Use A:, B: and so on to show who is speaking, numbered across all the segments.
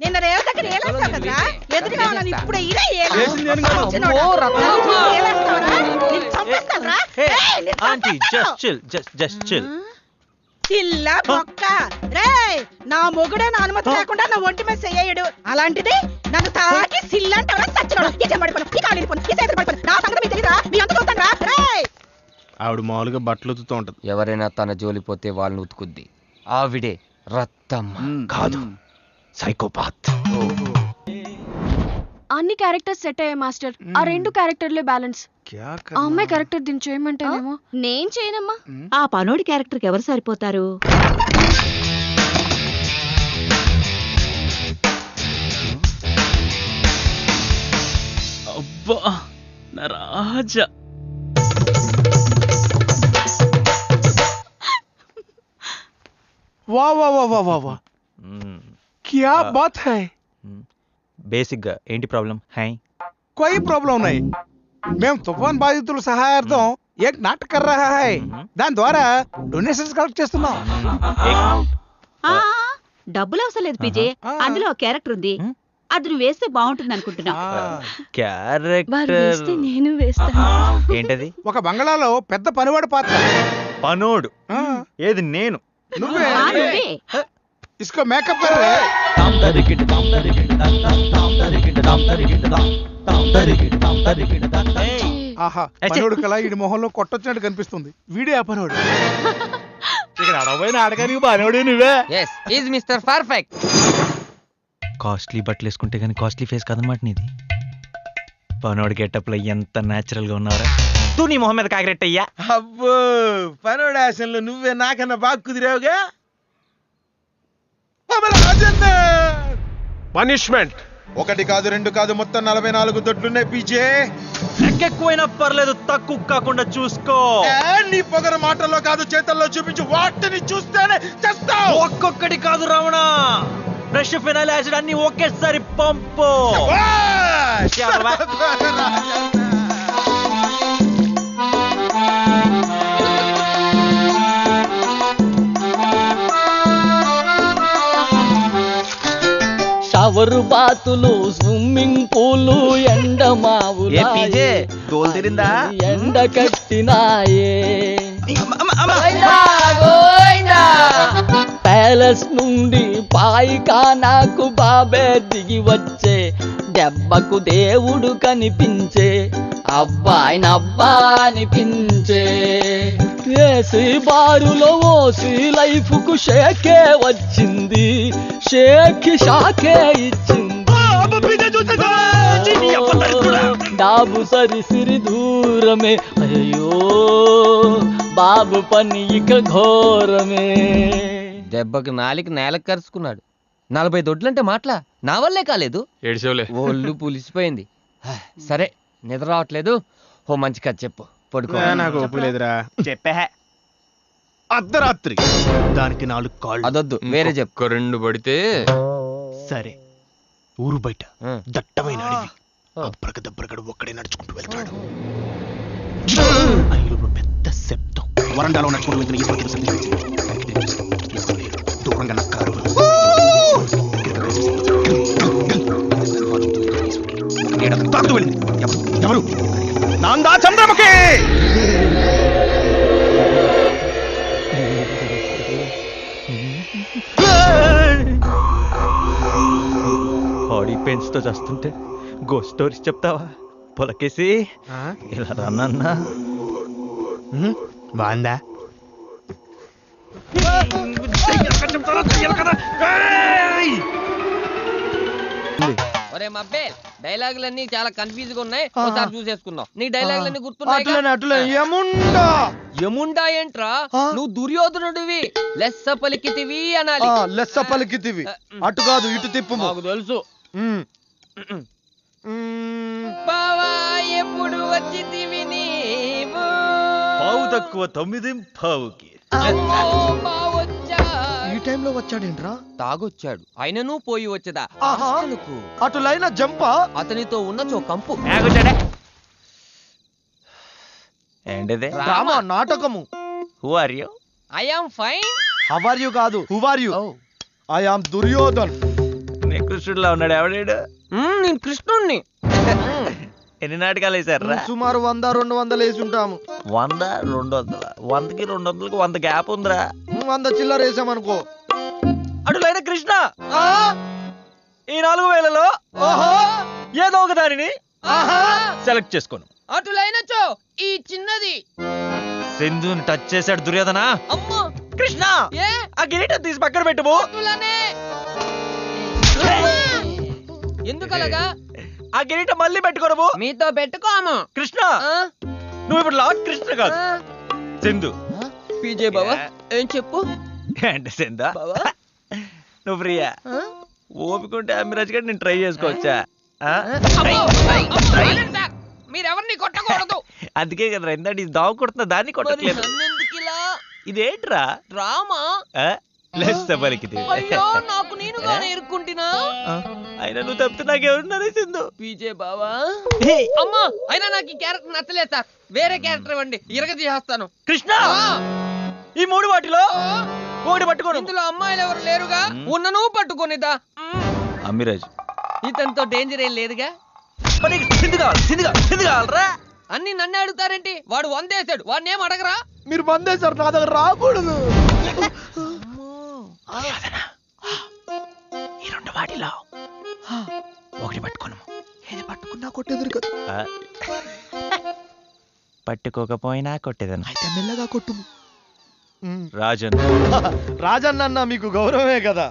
A: నిన్న రేవు దగ్గర ఏలేస్తావు కదరా, ఎదురుగా ఉన్నాను ఇప్పుడు ఇదే చిల్లా బొక్క రే. నా మొగుడే నా అనుమతి లేకుండా నా ఒంటి మీద చెయ్యడు, అలాంటిది నన్ను తాకి సిల్లంటావా సచ్చినోడు.
B: ఆవిడ మామూలుగా బట్టలు ఉతుకుతూ ఉంటది.
C: ఎవరైనా తన జోలిపోతే వాళ్ళని ఉతుకుద్ది. ఆవిడే రత్తమ్మ కాదు, సైకోపాత్.
D: అన్ని క్యారెక్టర్స్ సెట్ అయ్యాయి మాస్టర్. ఆ 2 క్యారెక్టర్లే బ్యాలెన్స్. ఆ అమ్మాయి క్యారెక్టర్ దీన్ని చేయమంటేనేమో. నేను చేయనమ్మా.
A: ఆ పనోడి క్యారెక్టర్కి ఎవరు సరిపోతారు?
E: అబ్బా నా రాజా.
B: వా వా వా వా వా వా, క్యా బాత్ హై.
F: బేసిక్ గా ఏంటి ప్రాబ్లం? హై
B: कोई प्रॉब्लम नहीं. మేము తుఫాన్ బాధితుల సహాయార్థం ఏక్ నాటక కర్ రహా హై. దాని ద్వారా డొనేషన్స్ కలెక్ట్ చేస్తున్నాం.
A: డబ్బులు అవసరం లేదు పీజే, అందులో క్యారెక్టర్ ఉంది, అది నువ్వు వేస్తే బాగుంటుంది అనుకుంటున్నా.
F: క్యారెక్టర్
D: నేను వేస్తాను.
F: ఏంటది?
B: ఒక బంగళాలో పెద్ద పనివాడు పాత్ర.
F: పనోడు ఏది? నేను.
B: నువ్వే.
A: నువ్వే.
B: इसको మేకప్ कर रहे. ఆహా, పనోడు కళ ఈ మొహంలో కొట్టొచ్చినట్టు కనిపిస్తుంది. వీడే ఆ పనోడు. ఇక్కడ అడవైన ఆడగానికి పనోడు నువ్వే.
C: yes is mr perfect.
F: Costly బట్టలు వేసుకుంటే కానీ కాస్ట్లీ ఫేస్ కాదనమాట నీది. పనోడు గెటప్ లో ఎంత నేచురల్ గా ఉన్నారా. తూ నీ మొహం మీద కాకిరెట్టయ్యా.
B: అబ్బో, పనోడు ఆశంలో నువ్వే నాకన్నా బాగా కుదిరావుగా.
G: పనిష్మెంట్
B: 1 కాదు 2 కాదు మొత్తం 44 దొడ్లున్నాయి పీజే.
F: ఎక్కువైనా పర్లేదు, తక్కువ కాకుండా చూసుకో.
B: నీ పొగర మాటల్లో కాదు చేతల్లో చూపించు. వాటిని చూస్తేనే చేస్తావు.
F: ఒక్కొక్కటి కాదు రమణ, బ్రష్ ఫినాయిల్ యాసిడ్ అన్ని ఒకేసారి పంపు.
H: షవరు బాతులు, స్విమ్మింగ్ పూలు, ఎండమావులు ఎండ కట్టినాయే. ప్యాలెస్ నుండి పాయిఖానాకు బాబే దిగి వచ్చే, దెబ్బకు దేవుడు కనిపించే, అబ్బాయినబ్బా అనిపించే. ఏసీ బారులో ఓసి లైఫ్ కు షేకే వచ్చింది, షేక్ షాకే ఇచ్చింది. డాబు సరిసిరి దూరమే, అయ్యో బాబు పని ఇక ఘోరమే.
C: దెబ్బకి నాలికి నేలకు కరుచుకున్నాడు. 40 దొడ్లంటే మాటలా, నా వల్లే కాలేదు. ఒళ్ళు పులిసిపోయింది. సరే నిద్ర రావట్లేదు, ఓ మంచి కథ చెప్పు. పడుకో.
B: నాకు ఒప్పులేదురా. చెప్పే అర్ధరాత్రి దానికి 4 కాళ్ళు.
C: అదొద్దు, వేరే చెప్పు.
G: 2 పడితే
B: సరే, ఊరు బయట దట్టమైన అడవి. దబ్బరగడు ఒక్కడే నడుచుకుంటూ వెళ్తాడు. అయిలో పెద్ద శబ్దం. వరండాలో నడుచుకుంటూ వెళ్తున్న ఈ పక్కన శబ్దం దూరంగా నక్కారు. తాగుతూ వెళ్ళింది. ఎవరు? నాందా చంద్రముఖి.
F: బాడీ పెయిన్స్ తో చేస్తుంటే గోస్ట్ స్టోరీస్ చెప్తావా? పొలకేసి ఇలా రన్నా
B: బాందా.
C: ఒరే మబ్బే, డైలాగులన్నీ చాలా కన్ఫ్యూజ్ గా ఉన్నాయి, ఒకసారి చూసేసుకుందాం. నీ డైలాగులన్నీ గుర్తున్నాయి? యముండా ఏంట్రా, నువ్వు దుర్యోధనుడివి. లెస్స పలికితివి అనాలి.
B: లెస్స పలికితివి. అటు కాదు ఇటు తిప్పు.
C: నాకు తెలుసు. బావా ఎప్పుడు వచ్చితివి నీవు?
F: పావు తక్కువ 9 పావుకి.
B: ఈ టైంలో వచ్చాడేంట్రా?
C: తాగొచ్చాడు, అయినను పోయి వచ్చేదా.
B: అటు లైన్ జంపా.
C: అతనితో ఉన్నచో కంపు.
F: ఏంటిది?
B: డ్రామా, నాటకము.
F: Who are you?
C: I am fine.
B: How are you కాదు, who are you? I am Duryodhan.
F: బాగానే కృష్ణుడిలా ఉన్నాడు. ఎవడాడు?
C: నేను కృష్ణుణ్ణి.
F: ఎన్ని నాటకాలు వేసారా?
G: సుమారు 100-200 వేసి ఉంటాము.
F: 100 200 100కి 200కి 100 గ్యాప్ ఉందిరా.
G: 100 చిల్లర వేసామనుకో.
F: అటులైన కృష్ణ, ఈ 4000లో ఏదో ఒక దానిని సెలెక్ట్ చేసుకోను.
C: అటులైనచో ఈ చిన్నది.
F: సింధుని టచ్ చేశాడు దుర్యోధన.
C: అమ్మో
F: కృష్ణ,
C: ఏ
F: ఆ కిరీటం తీసి పక్కన పెట్టుము.
C: అటులనే. ఎందుకలాగా?
F: ఆ కిరీటం మళ్ళీ పెట్టుకోను.
C: మీతో పెట్టుకోము.
F: కృష్ణ, నువ్వు ఇప్పుడు లార్డ్ కృష్ణ కాదు, సింధు.
C: పీజే బావా ఏం చెప్పు
F: అంటే సింధు
C: బావా.
F: నువ్వు ప్రియా ఓపికంటే అమ్మిరాజ్ గారు నేను ట్రై చేసుకోవచ్చా?
C: మీరెవరిని కొట్టకూడదు.
F: అందుకే కదరా ఇందాక ఇది దావు కొడుతున్నా, దాన్ని కొట్టట్లేదు. ఇదేంట్రా
C: డ్రామా?
F: పలికితే
C: అయ్యో నాకు నేనుగానే ఇరుక్కుంటున్నా.
F: అయినా నువ్వు తప్పితే నాకెవరున్నారే సింధు.
C: పీజే బావా. అమ్మా అయినా నాకు ఈ క్యారెక్టర్ నచ్చలేదు సార్, వేరే క్యారెక్టర్ ఇవ్వండి, ఇరగ తీసేస్తాను.
F: కృష్ణ, ఈ 3 వాటిలో ఒకటి పట్టుకోను.
C: ఇందులో అమ్మాయిలు ఎవరు లేరుగా, ఉన్నను పట్టుకునిదా.
F: అమ్మిరాజ్,
C: ఇతనితో డేంజర్ ఏం లేదుగా.
F: సింధు కావాలరా?
C: అన్ని నన్నే అడుగుతారేంటి? వాడు 100 వేసాడు, వాడిని ఏం అడగరా?
G: మీరు బందేశారు, నా దగ్గర రాకూడదు.
F: ఈ 2 వాటిలో ఒకటి పట్టుకోను.
G: ఏది పట్టుకున్నా కొట్టేదురు కదా.
F: పట్టుకోకపోయినా కొట్టేదను.
G: అయితే మెల్లగా కొట్టుము.
F: రాజన్,
G: రాజన్న మీకు గౌరవమే కదా.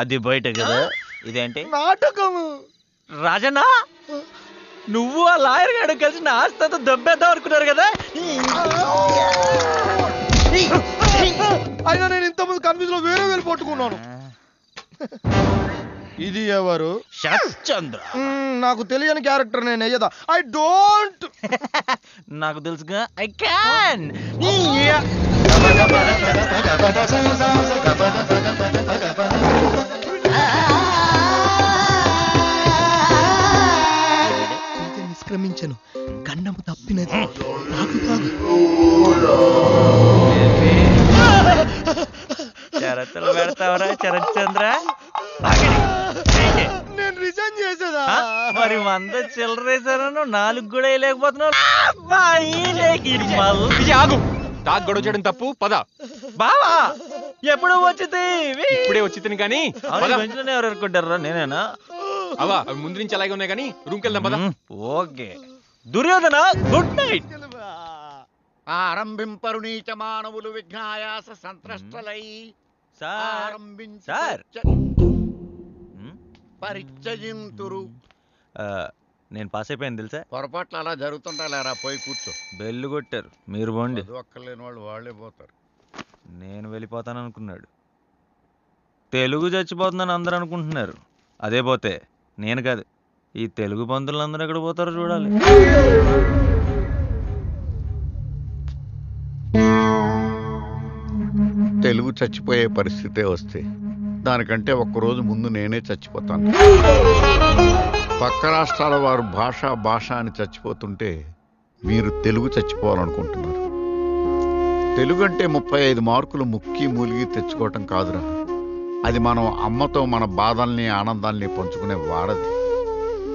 F: అది బయట కదా. ఇదేంటి
G: నాటకము?
F: రాజన్న, నువ్వు ఆ లాయర్ గారు కలిసి నా ఆస్తంతా దెబ్బేద్దాం అనుకున్నారు కదా.
G: అయినా నేను ఇంతకుముందు కన్ఫ్యూజ్ లో వేరే వేలు పట్టుకున్నాను. ఇది ఎవరు?
F: శరత్చంద్ర.
G: నాకు తెలియని క్యారెక్టర్ నేను అయ్యదా. I don't.
F: నాకు తెలుసుగా, ఐ క్యాన్.
G: నిష్క్రమించను, గండము తప్పినది.
F: షరతులు పెడతావరా శరత్చంద్ర?
G: నేను రిజైన్ చేసేదా?
F: మరి 100 చిల్లరేసారను 4 కూడా వేయలేకపోతున్నావు.
I: గొడవ చేయడం తప్పు. పద
F: బావా, ఎప్పుడు వచ్చింది?
I: ఇప్పుడే వచ్చి కానీ
F: ఎవరు అనుకుంటారా? నేనేనా?
I: అవా అవి ముందు నుంచి అలాగే ఉన్నాయి కానీ రూమ్కి వెళ్దాం పద.
F: Okay Duryodhana, good night.
J: ఆరంభింపరు నీచ మానవులు విఘ్నాయాస సంత్రష్టలై
F: సార్,
J: పరిచయింతురు.
F: నేను పాస్ అయిపోయాను తెలుసా?
J: పొరపాట్లు అలా జరుగుతుంటా లేరా, పోయి కూర్చో.
F: బెల్లు కొట్టారు, మీరు పోండి.
J: ఒక్కలేని వాళ్ళు వాళ్ళే పోతారు.
F: నేను వెళ్ళిపోతాను అనుకున్నాడు. తెలుగు చచ్చిపోతుందని అందరూ అనుకుంటున్నారు. అదే పోతే నేను కాదు, ఈ తెలుగు బంధువులందరూ ఎక్కడ పోతారో చూడాలి.
J: తెలుగు చచ్చిపోయే పరిస్థితే వస్తే దానికంటే ఒక్కరోజు ముందు నేనే చచ్చిపోతాను. పక్క రాష్ట్రాల వారు భాష అని చచ్చిపోతుంటే మీరు తెలుగు చచ్చిపోవాలనుకుంటున్నారు. తెలుగు అంటే 35 మార్కులు ముక్కి మూలిగి తెచ్చుకోవటం కాదురా. అది మనం అమ్మతో మన బాధల్ని ఆనందాల్ని పంచుకునే వారధి.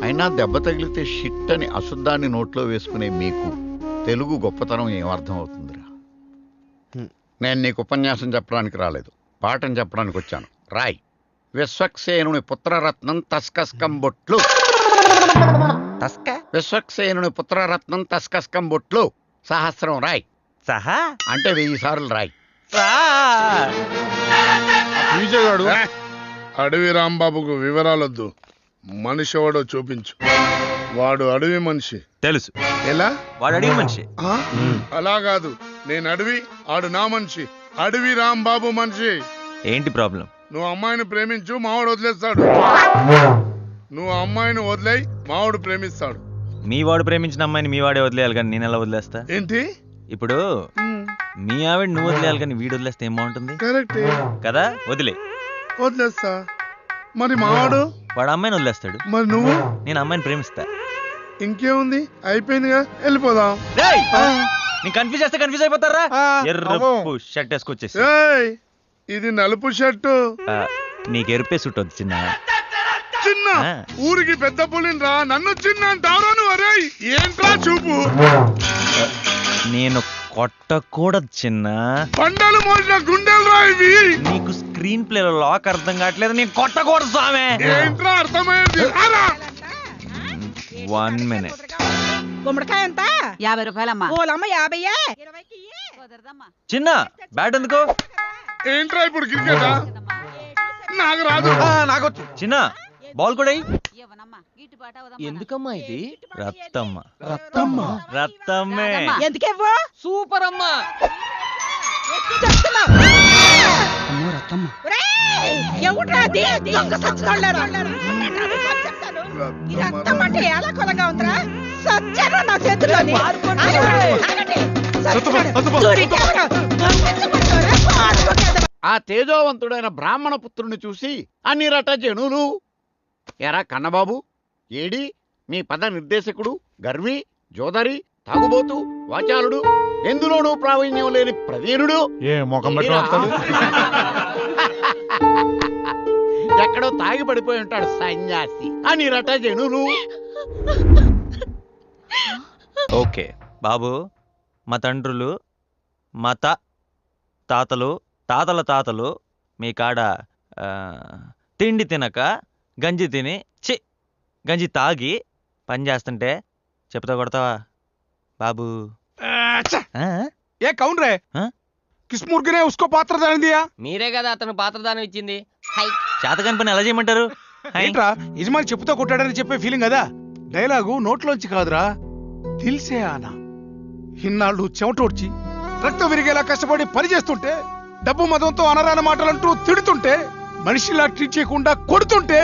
J: అయినా దెబ్బ తగిలితే షిట్ అని అశుద్ధాన్ని నోట్లో వేసుకునే మీకు తెలుగు గొప్పతనం ఏమర్థం అవుతుందిరా? నేను నీకు ఉపన్యాసం చెప్పడానికి రాలేదు, పాఠం చెప్పడానికి వచ్చాను. రాయ్. విశ్వక్సేనుని పుత్రరత్నం తస్కస్కం బొట్లు. విశ్వక్సేనుని పుత్రరత్నం తస్కస్కం బొట్లు సహస్రం రాయ్.
F: సహా
J: అంటే 1000 సార్లు రాయ్.
K: విజయగాడు, అడవి రాంబాబుకు వివరాలొద్దు, మనిషి ఎవడో చూపించు. వాడు అడవి మనిషి.
F: తెలుసు.
K: ఎలా?
F: వాడు అడవి మనిషి.
K: అలా కాదు, నేను అడవి, ఆడు నా మనిషి. అడవి రాంబాబు మనిషి.
F: ఏంటి ప్రాబ్లం?
K: నువ్వు అమ్మాయిని ప్రేమించు, మావాడు వదిలేస్తాడు. నువ్వు అమ్మాయిని వదిలేయి, మావాడు ప్రేమిస్తాడు.
F: మీ వాడు ప్రేమించిన అమ్మాయిని మీ వాడే వదిలేయాలి కానీ నేను ఎలా వదిలేస్తా?
K: ఏంటి?
F: ఇప్పుడు మీ ఆవిడ నువ్వు వదిలేయాలి కానీ వీడు వదిలేస్తే ఏం బాగుంటుంది?
K: కరెక్టే
F: కదా,
K: వదిలేస్తా. మరి మావాడు?
F: వాడు అమ్మాయిని వదిలేస్తాడు.
K: మరి నువ్వు?
F: నేను అమ్మాయిని ప్రేమిస్తా.
K: ఇంకేముంది, అయిపోయిందిగా, వెళ్ళిపోదాం.
F: నేను కన్ఫ్యూజ్ చేస్తే కన్ఫ్యూజ్ అయిపోతారా? ఎర్రపు షర్ట్ వేసుకొచ్చేసి.
K: ఇది నలుపు షర్టు.
F: నీకు ఎరుపే సుట్ వద్దు చిన్న.
K: చిన్న ఊరికి పెద్ద పులిని రా, నన్ను చిన్న అంటావురా నువ్వు? అరే ఏంట్రా చూపు?
F: నేను కొట్టకూడదు చిన్న.
K: పండలు మోసిన గుండెలు రా ఇవి.
F: నీకు స్క్రీన్ ప్లేలో లాక్ అర్థం కావట్లేదు. నేను కొట్టకూడదు స్వామి.
K: ఏంట్రా అర్థమైంది?
F: 1 minute.
A: గుమ్మడికాయ ఎంత?
L: 50 రూపాయలమ్మా.
A: ఓలమ్మ 50.
F: చిన్న బ్యాట్ ఎందుకు?
K: ఏంట్రా ఇప్పుడు క్రికెటా? నాకు రాదు.
B: నాకొచ్చు.
F: చిన్న బాల్ కూడా
C: ఎందుకమ్మా ఇది?
F: రత్తమ్మ.
B: రత్తమ్మ.
F: రత్తమ్మే.
A: ఎందుకేవ్వు?
C: సూపర్ అమ్మా.
A: ఎవడ్రా అది? దొంగ సచ్చినోళ్ళారా? ఈ రక్తం అంటే ఎలా కొలగా ఉందిరా? సచ్చారా నా చేతుల్లోని? ఆగండి. సచ్చినోడు.
J: ఆ తేజోవంతుడైన బ్రాహ్మణ పుత్రుని చూసి అన్ని రట జనులు ఎరా కన్నబాబు, ఏడి మీ పద నిర్దేశకుడు, గర్వి, జోదరి, తాగుబోతు, వాచాలుడు, ఎందులోనూ ప్రావీణ్యం లేని ప్రవీణుడు,
K: ఏ ముఖం
J: ఎక్కడో తాగి పడిపోయి ఉంటాడు సన్యాసి అని రట జనులు.
F: ఓకే బాబు, మా తండ్రులు, మా తాతలు, తాతల తాతలు మీ కాడ తిండి తినక గంజి తిని గంజి తాగి పని చేస్తుంటే చెప్తా కొడతావా బాబు?
B: ఏ కౌన్ రే? కిస్ ముర్గినే ఉస్కో పాత్రదానం దియా?
C: మీరే కదా అతను పాత్రదానం ఇచ్చింది.
F: చేతకాని పని ఎలా చేయమంటారు?
B: ఏంట్రా యజమాని చెప్పుతో కొట్టాడని చెప్పే ఫీలింగ్ కదా. డైలాగు నోట్లోంచి కాదురా, తెలిసే ఆనా. ఇన్నాళ్ళు చెమటోడ్చి రక్తం విరిగేలా కష్టపడి పని చేస్తుంటే, డబ్బు మదంతో అనరాని మాటలంటూ తిడుతుంటే, మనిషిలా ట్రీట్ చేయకుండా కొడుతుంటే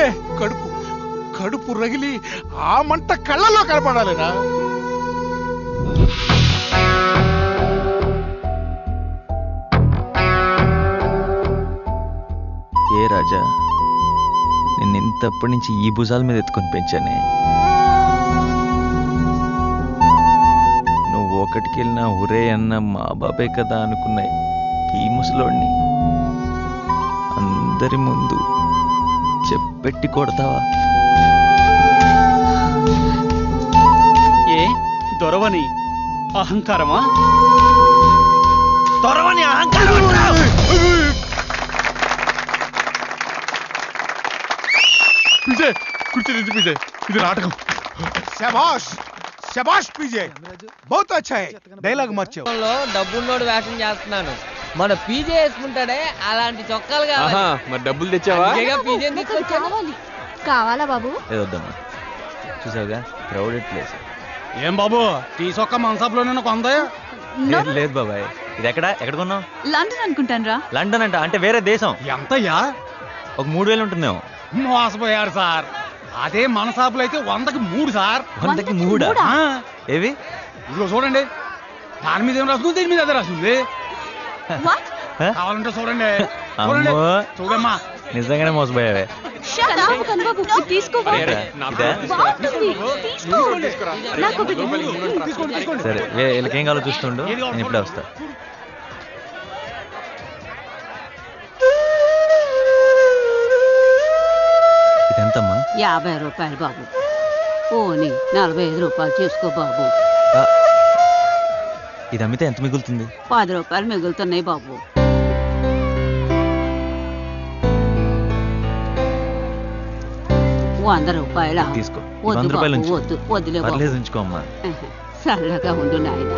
B: కడుపు రగిలి ఆ మంట కళ్ళల్లో కనపడాలిరా.
F: ఏ రాజా, నిన్ను ఇంతప్పటి నుంచి ఈ భుజాల మీద ఎత్తుకొని పెంచానే. నువ్వు ఒకటికెళ్ళినా ఒరే అన్న మా బాబే కదా అనుకున్నాయి ఈ ముసలోడిని అందరి ముందు చెప్పెట్టి కొడతావా?
H: ఏ దొరవని అహంకారమా?
F: దొరవని అహంకారం
K: పిజే కూర్చొని పిజే, ఇది నాటకం.
B: శభాష్ శభాష్ పీజే, బహుత్ అచ్చా హై. డైలాగ్ మార్చావు.
C: డబ్బున్నోడు వేషం చేస్తున్నాను. మన పీజే వేసుకుంటాడే అలాంటి చొక్కాలు కావాలి.
I: మరి డబ్బులు తెచ్చావా?
C: పీజే
D: కావాలా బాబు?
F: ఏదొద్దమ్మా, చూసావుగా క్రౌడెడ్ ప్లేస్.
H: ఏం బాబు టీ సొక్క మనసాపులోనే కొందా?
F: లేదు బాబాయ్, ఇది ఎక్కడ కొన్నావు?
L: లండన్ అనుకుంటాను రా.
F: లండన్ అంటే వేరే దేశం.
H: ఎంతయ్యా?
F: ఒక 3000 ఉంటుందేమో.
H: మోసపోయారు సార్. అదే మన షాపులో అయితే 100కి 3 సార్.
F: 100కి 3? ఏవి?
H: ఇదిగో చూడండి, దాని మీద ఏం రాసుకుంది, దీని మీద అదే రాసింది. కావాలంటే చూడండి. చూడమ్మా,
F: నిజంగానే మోసపోయావే. సరే వీళ్ళకేం కావాలో చూస్తుండు, నేను ఇప్పుడే వస్తా. ఇదెంతమ్మా?
L: 50 రూపాయలు బాబు. ఓని 45 రూపాయలు చేసుకో బాబు.
F: ఇది అమ్మితే ఎంత మిగులుతుంది?
L: 10 రూపాయలు మిగులుతున్నాయి బాబు. ₹100
F: తీసుకో.
L: వద్దు
F: 100 రూపాయలు
L: బాబు, వద్దు, వద్దులే బాబు.
F: పర్లేదు ఉంచుకో అమ్మా.
L: చల్లగా ఉండు నాయన.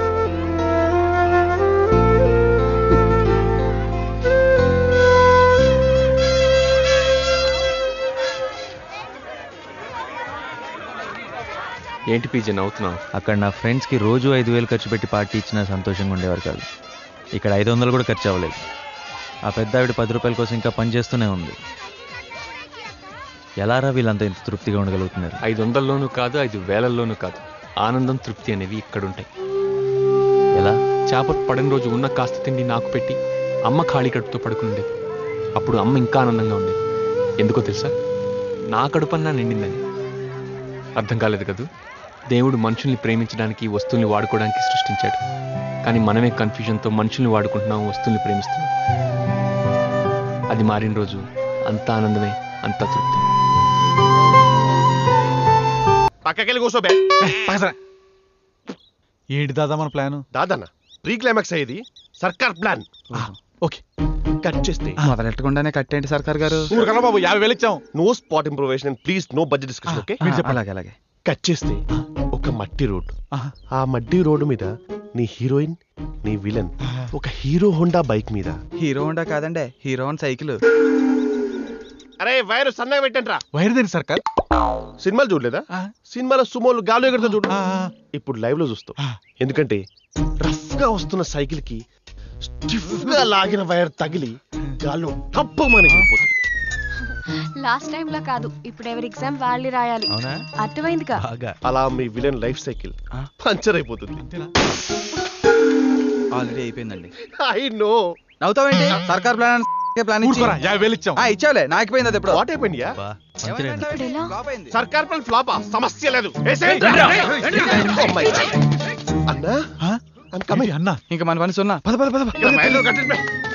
I: ఏంటి పీజే నవ్వుతున్నావు?
F: అక్కడ నా ఫ్రెండ్స్కి రోజు 5000 ఖర్చు పెట్టి పార్టీ ఇచ్చినా సంతోషంగా ఉండేవారు కాదు. ఇక్కడ 500 కూడా ఖర్చు అవ్వలేదు. ఆ పెద్ద ఆవిడ 10 రూపాయల కోసం ఇంకా పని చేస్తూనే ఉంది. ఎలారా వీళ్ళంతా ఇంత తృప్తిగా ఉండగలుగుతున్నారు?
I: 500లోనూ కాదు, 5000లోనూ కాదు. ఆనందం, తృప్తి అనేవి ఇక్కడుంటాయి.
F: ఎలా?
I: చేప పడిన రోజు ఉన్న కాస్త తిండి నాకు పెట్టి అమ్మ ఖాళీ కడుపుతో పడుకునేది. అప్పుడు అమ్మ ఇంకా ఆనందంగా ఉండేది. ఎందుకో తెలుసా? నా కడుపన్నా నిండిందని. అర్థం కాలేదు కదూ? దేవుడు మనుషుల్ని ప్రేమించడానికి, వస్తువుల్ని వాడుకోవడానికి సృష్టించాడు. కానీ మనమే కన్ఫ్యూజన్తో మనుషుల్ని వాడుకుంటున్నాం, వస్తువుల్ని ప్రేమిస్తున్నాం. అది మారిన రోజు అంత ఆనందమే, అంత తృప్తి.
M: పక్కకెళ్ళి కూర్చోబే.
B: ఏంటి దాదా మన ప్లాన్?
M: దాదన్న ప్రీ క్లైమాక్స్ అయ్యేది సర్కార్ ప్లాన్.
B: ఓకే
M: కట్ చేస్తే
H: మొదలెట్టకుండానే కట్టేంటి సర్కార్ గారు?
B: ఊరికన్నా బాబు 50,000 ఇచ్చాం.
M: No spot improvisation and please no budget discussion. Okay
H: మీరు చెప్పాలి. అలాగే
M: కట్ చేస్తే ఒక మట్టి రోడ్. ఆ మట్టి రోడ్డు మీద నీ హీరోయిన్, నీ విలన్ ఒక హీరో హోండా బైక్ మీద.
H: హీరో హోండా కాదండి, హీరో హోండా సైకిల్.
M: అరే వైర్ సన్నగా పెట్టండి రా.
B: వైర్ దేని సర్కార్?
M: సినిమాలు చూడలేదా? సినిమాలో సుమోలు గాలు ఎగడతా చూడు. ఇప్పుడు లైవ్ లో చూస్తావు. ఎందుకంటే రఫ్ గా వస్తున్న సైకిల్ కి స్టిఫ్ గా లాగిన వైర్ తగిలి గాల్లో టప్పమని వెళ్ళిపోతుంది.
D: లాస్ట్ టైం లా కాదు, ఇప్పుడు ఎవరి ఎగ్జామ్ వాళ్ళు రాయాలి. అర్థమైందిగా?
M: అలా మీ విలన్ లైఫ్ సైకిల్ పంచర్ అయిపోతుంది.
H: ఆల్రెడీ అయిపోయిందండి.
M: I know.
H: నవ్వుతావేంటి? సర్కార్ ప్లాన్ ప్లాన్
B: 50,000 ఇచ్చాం.
H: ఇచ్చావులే, నాకిపోయింది అది. ఎప్పుడు
M: వాట్ అయిపోయిందియా?
D: ఇప్పుడు ఎలా?
M: సర్కార్ ప్లాన్ ఫ్లాపా? సమస్య లేదు. అన్నా
B: అన్నా
H: ఇంకా మన పని సున్నా. పద పద పద.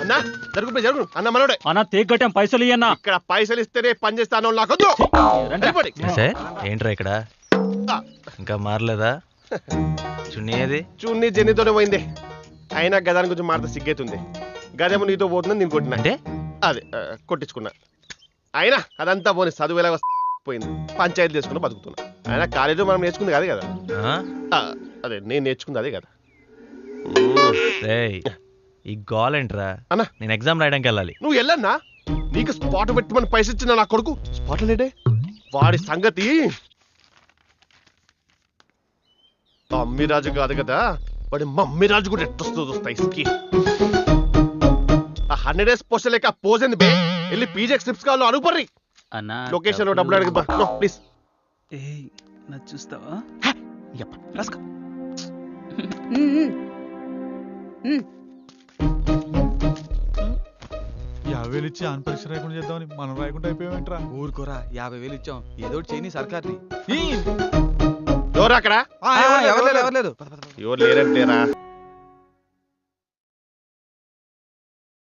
M: అన్నా జరుగు జరుగు. అన్న మనోడే.
E: అన్న తేగ కట్టాం, పైసలు ఇయ్యన్నా.
M: ఇక్కడ పైసలు ఇస్తేనే పని చేస్తాను. నాకొద్దు.
F: ఏంట్రా ఇక్కడ ఇంకా మారలేదా? చున్నీ ఏది?
M: చున్నీ జెన్నీతోనే పోయింది. అయినా గదాని గురించి మారితే సిగ్గైతుంది. గదేమో నీతో పోతుందని నేను కొట్టినా.
F: అంటే
M: అదే కొట్టించుకున్నా. అయినా అదంతా పోనీ చదువు ఎలాగ పోయింది. పంచాయతీ చేసుకున్నా బతుకుతున్నా. అయినా కాలేజీలో మనం నేర్చుకుంది కాదే కదా. అదే నేను నేర్చుకుంది అదే కదా.
F: ఈ గోల్ ఏంట్రా
M: అన్నా?
F: నేను ఎగ్జామ్ రాయడానికి వెళ్ళాలి.
M: నువ్వు వెళ్ళన్నా? నీకు స్పాట్ పెట్టుమని పైసలు ఇచ్చిన నా కొడుకు స్పాట్ లేడే. వాడి సంగతి అమ్మిరాజు కాదు కదా, వాడి మమ్మిరాజు కూడా ఎట్టొస్తుంది వస్తాయి. ఆ 100 days పోస్ట్ లేక పోజంది బే. వెళ్ళి పీజెక్ స్ట్రిప్స్ కావాలి అడుగుపర్రి.
E: అన్నా
M: లొకేషన్ లో డబ్బులు అడిగి ప్లీజ్.
E: చూస్తావా?
H: రాసుకో.
B: 50,000 ఇచ్చి ఆన్ పరీక్ష రాయకుండా చేద్దామని మనం రాయకుండా అయిపోయామేంట్రా?
H: ఊరుకోరా, 50,000 ఇచ్చాం. ఏదో చేయని సర్కార్ని.
M: ఎవరు అక్కడ?
H: ఎవరు లేదు.
M: ఎవరు లేరంటేరా?